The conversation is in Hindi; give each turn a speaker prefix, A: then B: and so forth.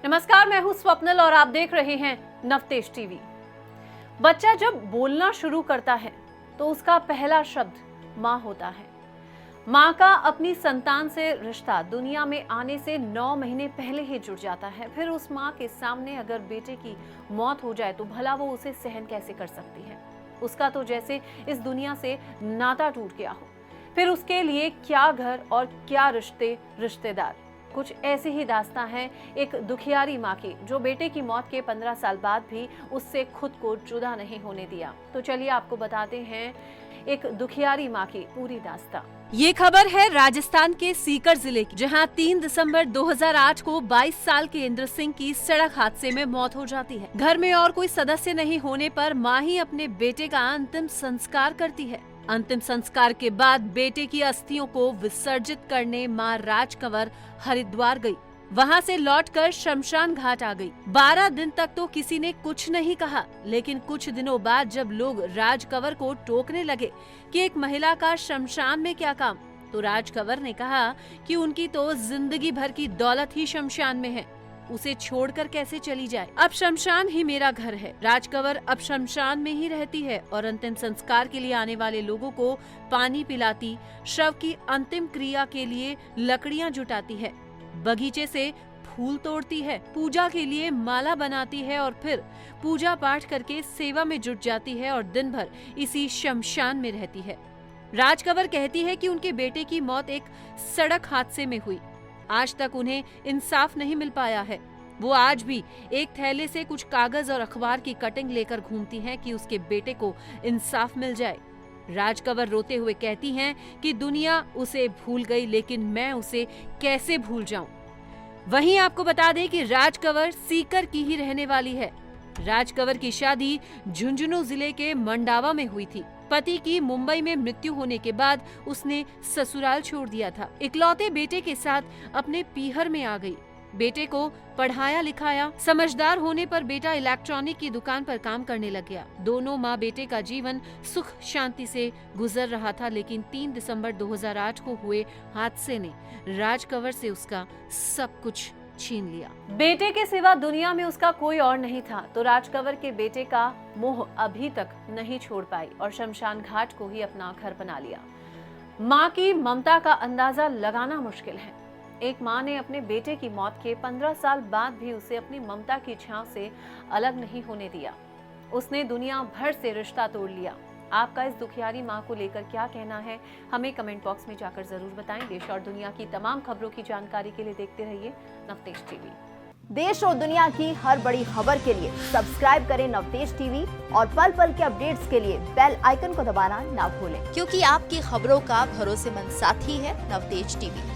A: नमस्कार, मैं हूं स्वप्नल और आप देख रहे हैं नवतेज टीवी। बच्चा जब बोलना शुरू करता है तो उसका पहला शब्द माँ होता है। माँ का अपनी संतान से रिश्ता दुनिया में आने से 9 महीने पहले ही जुड़ जाता है। फिर उस माँ के सामने अगर बेटे की मौत हो जाए तो भला वो उसे सहन कैसे कर सकती है। उसका तो जैसे इस दुनिया से नाता टूट गया हो। फिर उसके लिए क्या घर और क्या रिश्तेदार। कुछ ऐसी ही दास्तां है एक दुखियारी माँ की, जो बेटे की मौत के 15 साल बाद भी उससे खुद को जुदा नहीं होने दिया। तो चलिए आपको बताते हैं एक दुखियारी माँ की पूरी दास्तां।
B: ये खबर है राजस्थान के सीकर जिले की, जहां 3 दिसंबर 2008 को 22 साल के इंद्र सिंह की सड़क हादसे में मौत हो जाती है। घर में और कोई सदस्य नहीं होने पर मां ही अपने बेटे का अंतिम संस्कार करती है। अंतिम संस्कार के बाद बेटे की अस्थियों को विसर्जित करने मां राजकंवर हरिद्वार गई। वहां से लौटकर शमशान घाट आ गई। 12 दिन तक तो किसी ने कुछ नहीं कहा, लेकिन कुछ दिनों बाद जब लोग राजकंवर को टोकने लगे कि एक महिला का शमशान में क्या काम, तो राजकंवर ने कहा कि उनकी तो जिंदगी भर की दौलत ही शमशान में है, उसे छोड़कर कैसे चली जाए। अब शमशान ही मेरा घर है। राजकंवर अब शमशान में ही रहती है और अंतिम संस्कार के लिए आने वाले लोगों को पानी पिलाती, शव की अंतिम क्रिया के लिए लकड़ियां जुटाती है, बगीचे से फूल तोड़ती है, पूजा के लिए माला बनाती है और फिर पूजा पाठ करके सेवा में जुट जाती है और दिन भर इसी शमशान में रहती है। राजकंवर कहती है कि उनके बेटे की मौत एक सड़क हादसे में हुई। आज तक उन्हें इंसाफ नहीं मिल पाया है। वो आज भी एक थैले से कुछ कागज और अखबार की कटिंग लेकर घूमती हैं कि उसके बेटे को इंसाफ मिल जाए। राजकंवर रोते हुए कहती हैं कि दुनिया उसे भूल गई, लेकिन मैं उसे कैसे भूल जाऊं। वहीं आपको बता दें कि राजकंवर सीकर की ही रहने वाली है। राजकंवर की शादी झुंझुनू जिले के मंडावा में हुई थी। पति की मुंबई में मृत्यु होने के बाद उसने ससुराल छोड़ दिया था। इकलौते बेटे के साथ अपने पीहर में आ गई। बेटे को पढ़ाया लिखाया। समझदार होने पर बेटा इलेक्ट्रॉनिक की दुकान पर काम करने लग गया। दोनों माँ बेटे का जीवन सुख शांति से गुजर रहा था, लेकिन 3 दिसंबर 2008 को हुए हादसे ने राजकंवर से उसका सब कुछ छीन लिया।
A: बेटे के सिवा दुनिया में उसका कोई और नहीं था, तो राजकंवर के बेटे का मोह अभी तक नहीं छोड़ पाई और शमशान घाट को ही अपना घर बना लिया। माँ की ममता का अंदाजा लगाना मुश्किल है। एक माँ ने अपने बेटे की मौत के 15 साल बाद भी उसे अपनी ममता की छांव से अलग नहीं होने दिया। उसने दुनिया भर से रिश्ता तोड़ लिया। आपका इस दुखियारी माँ को लेकर क्या कहना है, हमें कमेंट बॉक्स में जाकर जरूर बताएं। देश और दुनिया की तमाम खबरों की जानकारी के लिए देखते रहिए नवतेज टीवी।
C: देश और दुनिया की हर बड़ी खबर के लिए सब्सक्राइब करें नवतेज टीवी और पल पल के अपडेट्स के लिए बेल आइकन को दबाना ना भूलें,
D: क्योंकि आपकी खबरों का भरोसेमंद साथी है नवतेज टीवी।